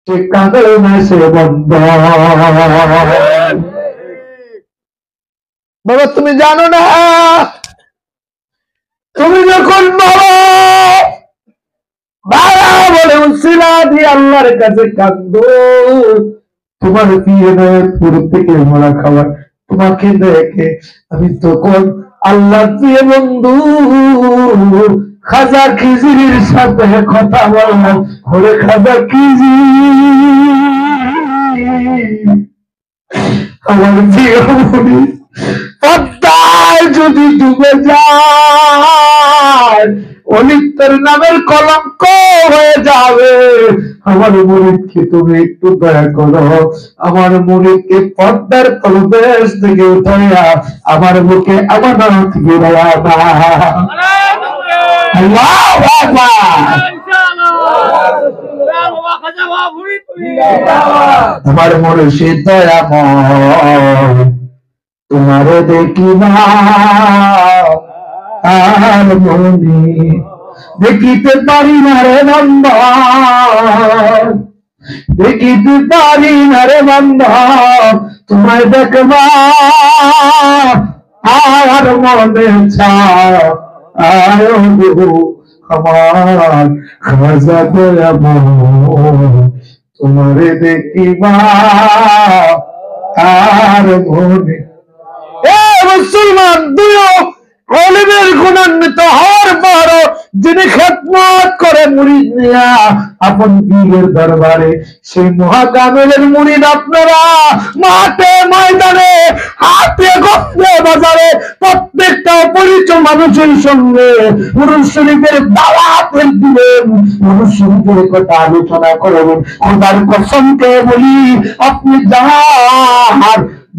সে কাঁদে না, সে বন্ধ। বাবা তুমি জানো না, তুমি যখন বাবা বলে উসিলা দিয়ে আল্লাহর কাছে কাঁদো, তোমার পুর থেকে মরা খাবার তোমাকে দেখে আমি তখন আল্লাহ দিয়ে বন্ধু খাজা খিজির সাথে কথা বললাম। ওরে খাজা খিজির, আমার জীবনী পদ্মায় যদি ডুবে যায়, অলিপ্তের নামের কলঙ্ক হয়ে যাবে। আমার মুরিদকে তুমি একটু দয়া করো, আমার মুরিদকে পদ্মার তলদেশ থেকে উঠাইয়া আমার মুখে আমানত বিরায়া আল্লাহু আকবার। আমার মুর্শিদ দয়াময়, তোমারে দেখি না আর মনে দেখিতে পারি না রে বান্দা, দেখিতে পারি না রে বান্দা, তোমায় দেখবা আর মনে চায় আমার খাজা দয়াময়, তোমারে দেখিবা আর মনে। মুসলমান দুইও আলিমের গুণান্বিত হওয়ার পর যিনি খেদমত করে মুরিদ নিয়া আপন পীরের দরবারে, সেই মহাকামেলের মুরিদ আপনারা মাঠে ময়দানে হাতে গপ্পে বাজারে প্রত্যেকটা পরিচয় মানুষের সঙ্গে মুরুদ শরীফের দাওয়াত দিবেন, মুরুদ শরীফের কথা আলোচনা করবেন। খোদার কসমকে বলি, আপনি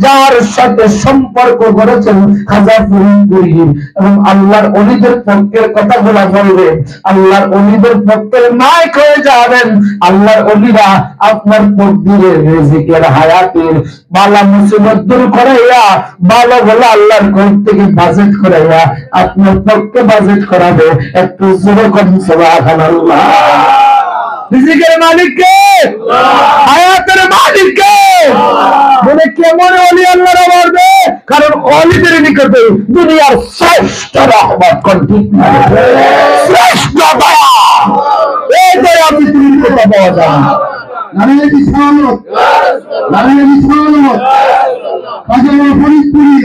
যার সাথে সম্পর্ক করেছেন খাজা ফরিদপুরি এবং আল্লাহর ওলিদের পক্ষের কথাগুলা বলবেন, আল্লাহর ওলিদের পক্ষের নায়ক হয়ে যাবেন। আল্লাহর ওলিরা আপনার তকদিরের রিজিকের হায়াতের বালা মুসিবত দূর করাইয়া ভালো ভালো আল্লাহর ঘর থেকে বাজেট করাইয়া আপনার পক্ষে বাজেট করাবে। একটু জোরে করুন সুবহানাল্লাহ। রিজিকের মালিক কে? হায়াতের মালিক কে? বলে কেমন ওলি আল্লাহরা বলবে? কারণ ওলিদের নিকটে দুনিয়ার শ্রেষ্ঠ রহমত কোন ঠিক না, শ্রেষ্ঠ দয়া, এই দয়া পৃথিবীর কথা পাওয়া যায় না। নারায়ে রিসালাত, নারায়ে রিসালাত। খাজা ফরিদপুরি,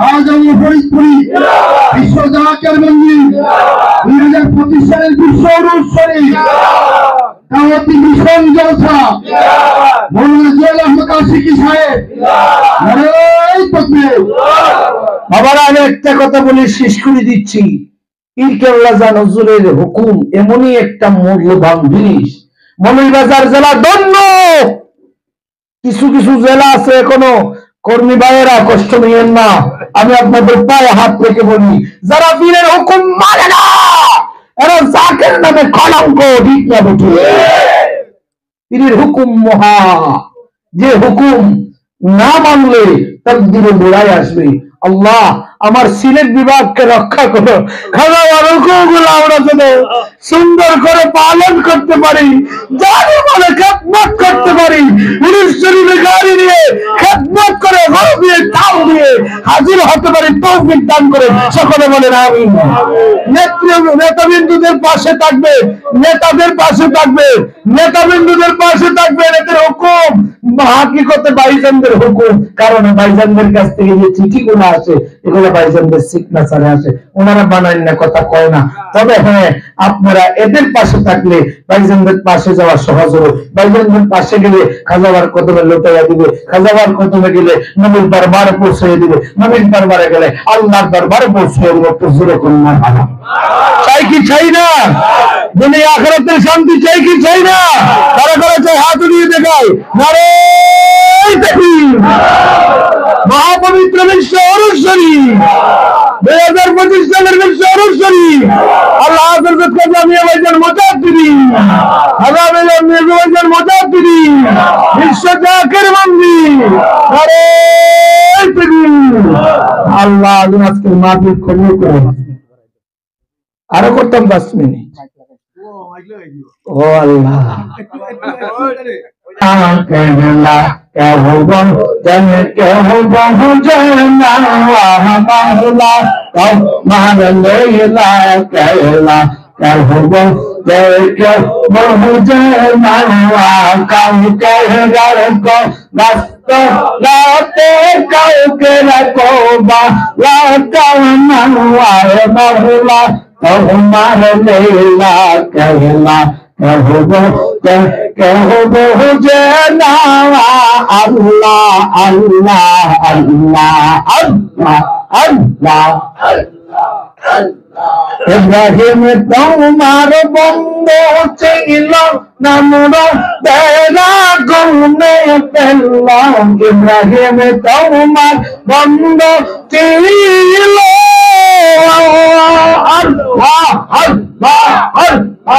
খাজা ফরিদপুরি বিশ্ব জাকার মন্দির 2025 সালের বিশ্ব উরুস শরীফ দাওয়াতি মিশন জলসা মৌলানা জিয়াউল আহমদ আশিকি সাহেব। নারায়ে তাকবীর। বাবারা আমি একটা কথা বলে শেষ করে দিচ্ছি, পীর কেবলা জান হুজুরের হুকুম এমনই একটা মূল্যবান জিনিস। মৌলভীবাজার জেলা ধন্য, কিছু কিছু জেলা আছে এখনো কর্মী ভাইয়েরা কষ্ট নিয়েন না, আমি আপনাদের পায়ে হাত রেখে বলি, যারা পীরের হুকুম মানে না এরা জাকের নামে কলঙ্ক, ঠিক না বেঠিক? পীরের হুকুম মহা, যে হুকুম না মানলে তাকদীরে লড়াই আসবে। আল্লাহ আমার সিলেট বিভাগকে রক্ষা করো, খাজা হুকুমগুলো আমরা যেন সুন্দর করে পালন করতে পারি, যারে বলে খেদমত করতে পারি, উরুস শরীফে গাড়ি নিয়ে খেদমত করে গরু দিয়ে তাও দিয়ে হাজির হতে পারি, তৌফিক দান করে সকলে বলেন আমিন। নেতাবিন্দুদের পাশে থাকবে, নেতাদের পাশে থাকবে, নেতাবিন্দুদের পাশে থাকবে, এদের হুকুম হাকিকতে ভাইজানদের হুকুম। কারণ ভাইজানদের কাছ থেকে যে চিঠিগুলো আসে এগুলো ভাইজানদের সিগনেচারে আসে, ওনারা বানান না, কথা কয় না। তবে হ্যাঁ, আপনারা এদের পাশে থাকলে ভাইজানদের পাশে যাওয়া সহজ হবে। ভাইজানদের পাশে গেলে খাজাবার কদমে লোটাইয়া দিবে, খাজাবার কদমে গেলে নবীর দরবারে পৌঁছে দিবে, নবীর দরবারে গেলে আল্লাহর দরবারে পৌঁছে দিবে। একটু জোরে করুন না ভালো। চাই কি চাই না? দুনিয়া আখিরাতের শান্তি চাই কি চাই না? কারা কারা চাই হাত উঠিয়ে দেখায়। নারায়ে তাকবীর। মহাপবিত্র বিশ্ব উরুস শরীফ 2025 সালের বিশ্ব উরুস শরীফ আল্লাহ হযরত খাজা মিয়া ভাইজান মুজাদ্দিদি, খাজা মিয়া ভাইজান মুজাদ্দিদি বিশ্ব জাকের মন্দির। নারায়ে তাকবীর। আল্লাহ আজকের মাহফিল কবুল করুন। আরো করতাম 5 মিনিট। ও আল্লাহ কেহলা কেহ জন কেহ বহু জনা মাহলা কও মার লেলা কেহলা কেহ কেহ বহু জনা কাউ কেহলার কো রাস্ত রাতে কাউকে রাখো বা লাগাও মানওয়ার মাহলা কও মার লেলা কেহলা কেহ বহু জনা আল্লাহ আল্লাহ আল্লাহ আল্লাহ আল্লাহ ইব্রাহিম তোমার বন্ধু ছিল নামর বেলা গুনে পেল ইব্রাহিম তোমার বন্ধু ছিল আল্লাহ আল্লাহ আল্লাহ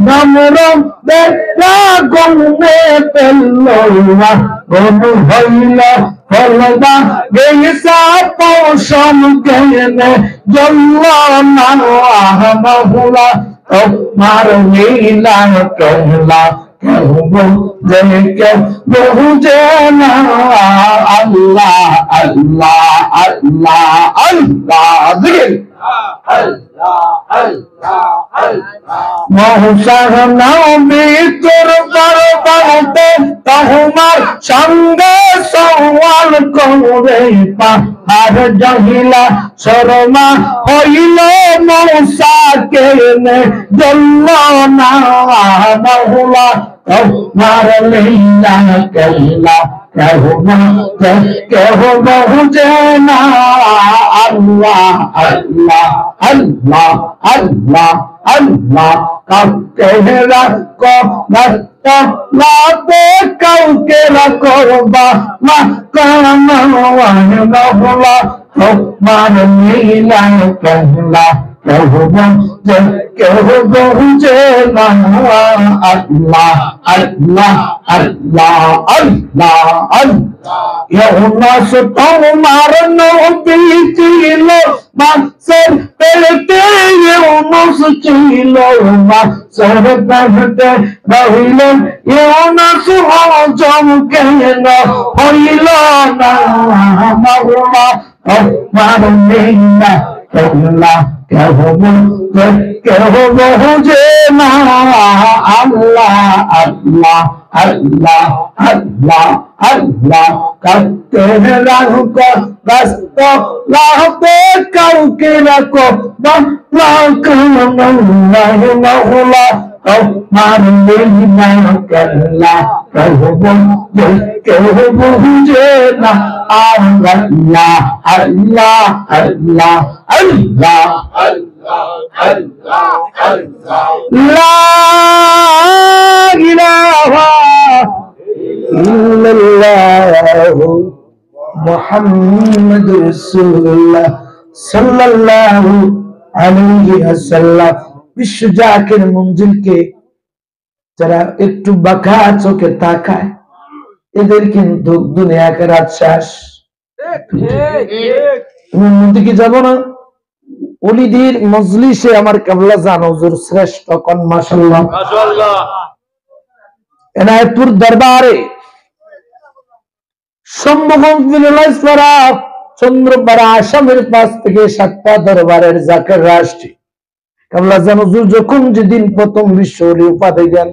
নামর বেলা গুনে পেল গনু হইল ফলবা গেসা পৌষণ কেনে জল্ল নাহুলা তোমার লীলা কেহলা কেহ বহু জনা আল্লাহ আল্লাহ আল্লাহ আল্লাহ মহসার নবী তোর দরবারে তোমার সঙ্গে সওয়াল করে পাহাড় জহিলা শর্মা হইল মৌসা কেনে জল্ল না মহুলা তোমার লীলা কেলা কেহ বহু জনা আল্লাহ আল্লাহ আল্লাহ আল্লাহ আল্লাহ কাউকে রাখো লাতে কাউকে রাখো বা মা কামলা তোমার লীলা কেলা কেহ বহু জনা আল্লাহ আল্লাহ আল্লাহ আল্লাহ আল্লাহ ইউনুস তোমার নবী ছিল মাছের পেটে ইউনুস ছিল মাছের পেটে রহিল ইউনুস হজম কেন হইল না মাওলা তোমার লীলা কেলা কেহ বহু জনা আল্লাহ আল্লাহ আল্লাহ আল্লাহ আল্লাহ কাউকে রাখো রাস্ত লাহতে কাউকে রাখো মাহুলা তোমার লীলা কেলা কেহ বহু জনা আল্লাহ আল্লাহ আল্লাহ আল্লাহ লা ইলাহা ইল্লাল্লাহু মুহাম্মাদুর রাসূলুল্লাহ সাল্লাল্লাহু আলাইহি ওয়াসাল্লাম। বিশ্ব জাকির মঞ্জিলকে যারা একটু বাঁকা চোখে তাকায় এদের কিন্তু দুনিয়া আখিরাত শেষ। তুমি মন্দিরকে যাব না? ওলিদের মজলিসে আমার কেবলা জান হুজুর শ্রেষ্ঠ কোন মাশাআল্লাহ মাশাআল্লাহ। এনায়েতপুর দরবারে সম্মুখীন চন্দ্রপাড়া আসামের পাশ থেকে সাতটা দরবারের জাকের রাষ্ট্রী কেবলা জান হুজুর যখন যেদিন প্রথম বিশ্ব উপাধি দেন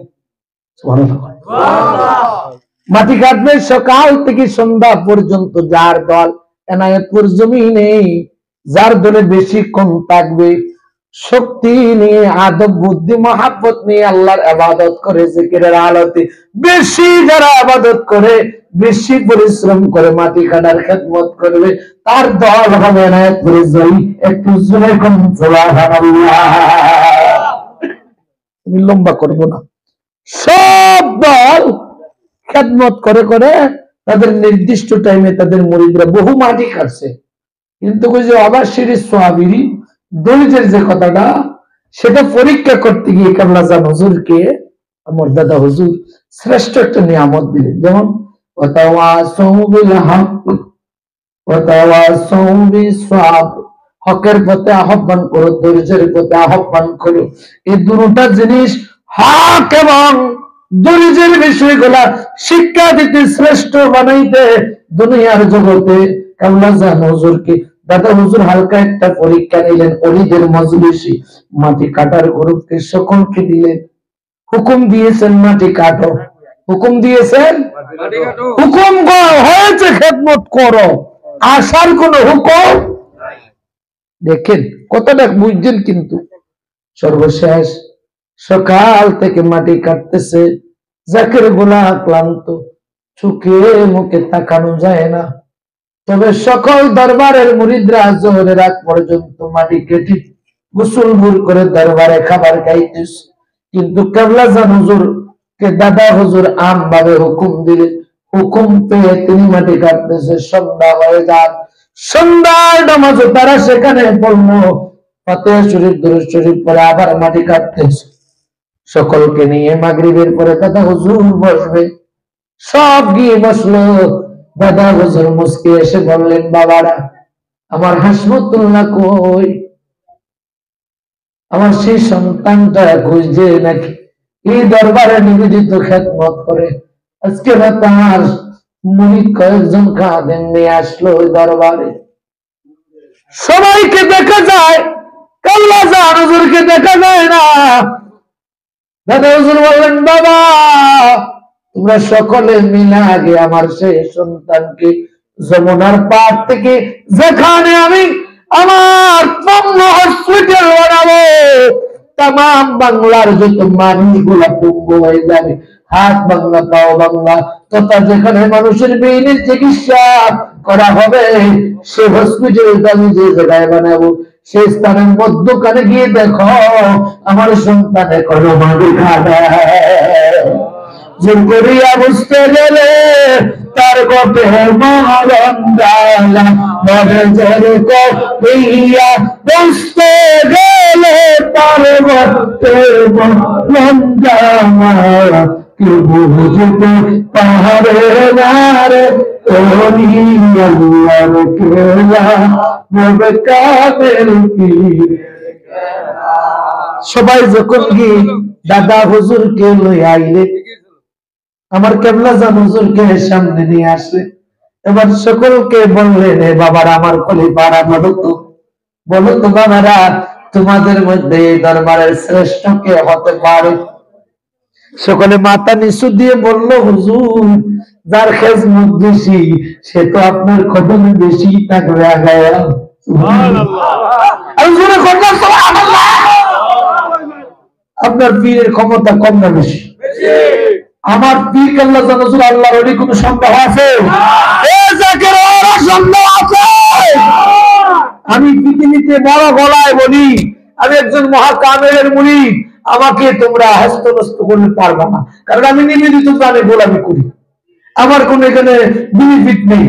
মাটি কাটবে সকাল থেকে সন্ধ্যা পর্যন্ত যার দল এনায়েতপুর জমিনে যার দলে বেশি কম থাকবে শক্তি নিয়ে আদব বুদ্ধি মহাব্বত নিয়ে আল্লাহর ইবাদত করে জিকিরের আলোতে বেশি যারা ইবাদত করে বেশি পরিশ্রম করে মাটি কাটার খেদমত করবে তার দল হবে এনায়েতপুর জয়ী। একটু জোরে কোন সুবহানাল্লাহ। আমি লম্বা করব না। সব দল খেদমত করে করে তাদের নির্দিষ্ট টাইমে তাদের মুরিদরা বহু মাটি কাটছে, কিন্তু ওই যে অবাসির সোহাবিরি দলিলের যে কথাটা সেটা পরীক্ষা করতে গিয়ে কেবলা জান হুজুরকে আমার দাদা হুজুর শ্রেষ্ঠ একটা নিয়ামত দিলেন। যেমন ওয়াতাওয়াসাউ বিল হক ওয়াতাওয়াসাউ বিস সাবর, হকের পথে আহ্বান করো, ধৈর্যের পথে আহ্বান করো। এই দুটা জিনিস হক এবং ধৈর্যের বিষয়গুলা শিক্ষা দিতে, শ্রেষ্ঠ বানাইতে দুনিয়ার জগতে কেবলা জান হুজুরকে দাদা হুজুর হালকা একটা পরীক্ষা নিলেন, অলিদের মজলিসে মাটি কাটার গ্রুপকে সকলকে দিলেন, হুকুম দিয়েছেন মাটি কাটো, হুকুম দিয়েছেন হুকুম হয়েছে খেদমত করো, আসার কোন হুকুম। দেখেন কতটা বুঝছেন। কিন্তু সর্বশেষ সকাল থেকে মাটি কাটতেছে, জাকের গোলা ক্লান্ত, চোখে মুখে তাকানো যায় না। তবে সকল দরবারের মুরিদরা জোহরের আগ পর্যন্ত মাটি কেটে গোসল ভুল করে দরবারে খাবার খাইতেছে। কিন্তু কেবলা জান হুজুর কে দাদা হুজুর আম ভাবে হুকুম দিলেন, হুকুম পেয়ে তিনি মাটি কাটতেছে। সন্ধ্যা হয়ে যান, সন্ধ্যার নামাজ তারা সেখানে পড়লো, ফাতিহা শরীফ দুরূদ শরীফ পরে আবার মাটি কাটতেছে। সকলকে নিয়ে মাগরিবের পরে দাদা হুজুর বসবে, সব গিয়ে বসলো। দাদা হুজুর মুস্কি এসে বললেন, বাবারা আমার হাসমতুল্লাহ কই? আমার সেই সন্তানটা খুঁজছে নাকি এই দরবারে নিবেদিত খেদমত করে। আজকে তার মুরিদ কয়েকজন খাদেম নিয়ে আসলো ওই দরবারে। সবাইকে দেখা যায়, কাল্লা জান হুজুরকে দেখা যায় না। দাদা হুজুর বললেন, বাবা তোমরা সকলে মিলে আগে আমার সেই সন্তানকে যমুনার পাড় থেকে, যেখানে আমি আমার হসপিটাল বানাবো, তাম বাংলার যত মানুষগুলা পঙ্গু হয়ে যাবে, হাত বাংলা পাও বাংলা, তথা যেখানে মানুষের বেইনের চিকিৎসা করা হবে, সে হসপিটালটা আমি যে জায়গায় বানাবো, সেই স্থানের মধ্যখানে গিয়ে দেখো আমার সন্তানে কোনো মাটি খাবে। করিয়া বুঝতে গেলে তার গোপে মরণ ডালা, করিয়া বুঝতে গেলে তার গোপে মরণ ডালা, কি বুঝতে পারে না রে আল্লাহর খেলা, মবে কাদের পীর। সবাই যখন গিয়ে দাদা হুজুরকে লই আইলে, আমার কেবলা জান হুজুরকে সামনে নিয়ে আসলে, এবার সকলকে বললেন, এ বাবারা আমার খলিফারা বলো তো বাবারা, তোমাদের মধ্যে এই দরবারের শ্রেষ্ঠ কে হতে পারে? সকলে মাথা নিচু দিয়ে বলল, হুজুর যার খেজমত বেশি সে তো আপনার কদমে বেশি থাকবে আগায়া। আপনার পীরের ক্ষমতা কম না বেশি? আমার পীর কেবলা জান হুজুর আল্লাহর ওলি কোনো সন্দেহ আছে? সন্দেহ আছে? আমি পৃথিবীতে বড় গলায় বলি, আমি একজন মহাকামেলের মুরিদ, আমাকে তোমরা হস্তনস্ত করতে পারবে না, কারণ আমি নিবেদিত প্রাণে গোলামি করি। আমার কোন এখানে বেনিফিট নেই,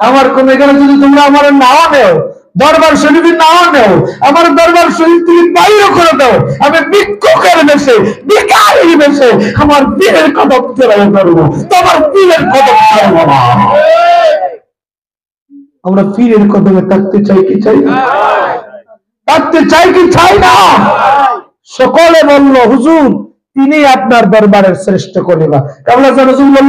আমার কোন এখানে যদি তোমরা আমার নাও নেও, দরবার শরীফের নাও নেও, আমার দরবার শরীফ তুমি বাইরে করে দাও, আমি ভিক্ষুকের বেশে, ভিখারির বেশে আমার পীরের কদম ফেরাই করবো, তোমার পীরের কদম ফেরাবো না। আমরা পীরের কদমে থাকতে চাই কি চাই না? থাকতে চাই কি চাই না? সকলে বলল, হুজুর তিনি আপনার দরবারের শ্রেষ্ঠ খলিফা। কাবলা জান হুজুর বলল,